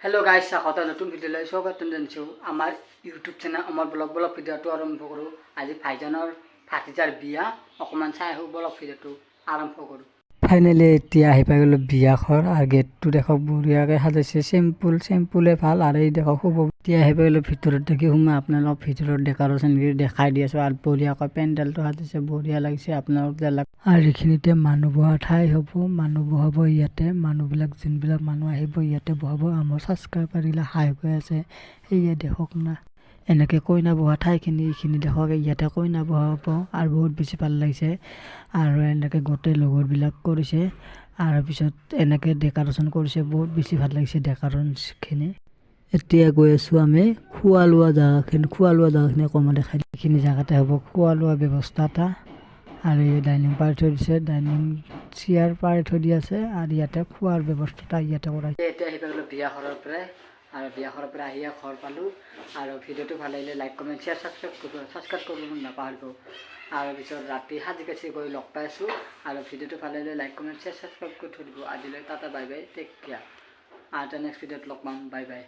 Hello' guys স্বাগত নতুন ভিডিঅ'লৈ স্বাগতম জনাইছোঁ আমাৰ ইউটিউব চেনেল আমাৰ ব্লগ ভিডিঅ'টো আৰম্ভ কৰোঁ। আজি ভাইজানৰ ভাতিজাৰ বিয়া অকণমান চাই আহোঁ, ব্লগ ভিডিঅ'টো আৰম্ভ কৰোঁ। ফাইনেলি এতিয়া আহি পাই গ'লোঁ বিয়া ঘৰ আৰু গেটটো দেখক বঢ়িয়াকৈ সাজাইছে, চিম্পুলে ভাল আৰু এই দেখক শুব। এতিয়া আহি পাই গ'লোঁ ভিতৰত, দেখি সোমাই আপোনালোকক ভিতৰত ডেক'ৰেশ্যন দেখাই দি আছোঁ আৰু বঢ়িয়াকৈ পেণ্ডেলটো সাজিছে, বঢ়িয়া লাগিছে আপোনালোক যাক। আৰু এইখিনিতে মানুহ বহা ঠাই হ'ব, মানুহ বহাব ইয়াতে, মানুহবিলাক যোনবিলাক মানুহ আহিব ইয়াতে বহাব। আমাৰ ছাবস্ক্ৰাইবাৰবিলাক হাই হৈ আছে, সেয়ে দেখক না এনেকৈ কইনা বহা ঠাইখিনি এইখিনি দেখক, ইয়াতে কইনা বহাব আৰু বহুত বেছি ভাল লাগিছে। আৰু এনেকৈ গোটেই লগৰবিলাক কৰিছে আৰু পিছত এনেকৈ ডেক'ৰেশ্যন কৰিছে, বহুত বেছি ভাল লাগিছে ডেক'ৰেশ্যনখিনি। এতিয়া গৈ আছোঁ আমি খোৱা লোৱা জেগাখিনি অকণমান দেখাই দিওঁ। এইখিনি জেগাতে হ'ব খোৱা লোৱা ব্যৱস্থা এটা, আৰু এই ডাইনিং পাৰি থৈ দিছে, ডাইনিং চেয়াৰ পাৰি থৈ দি আছে আৰু ইয়াতে খোৱাৰ ব্যৱস্থাটা ইয়াতে কৰা। এতিয়া আহি পালোঁ বিয়া ঘৰৰ পৰাই, আৰু বিয়া ঘৰৰ পৰা আহিয়ে ঘৰ পালোঁ। আৰু ভিডিঅ'টো ভাল লাগিলে লাইক কমেণ্ট শ্বেয়াৰ ছাবস্ক্ৰাইব কৰিব নাপাহৰিব। আৰু পিছত ৰাতি সাজি কাচি গৈ লগ পাই আছোঁ। আৰু ভিডিঅ'টো ভাল লাগিলে লাইক কমেণ্ট শ্বেয়াৰ ছাবস্ক্ৰাইব কৰি থৈ দিব। আজিলৈ tata bye bye, take care. আৰু এটা নেক্সট ভিডিঅ'ত লগ পাম, বাই বাই।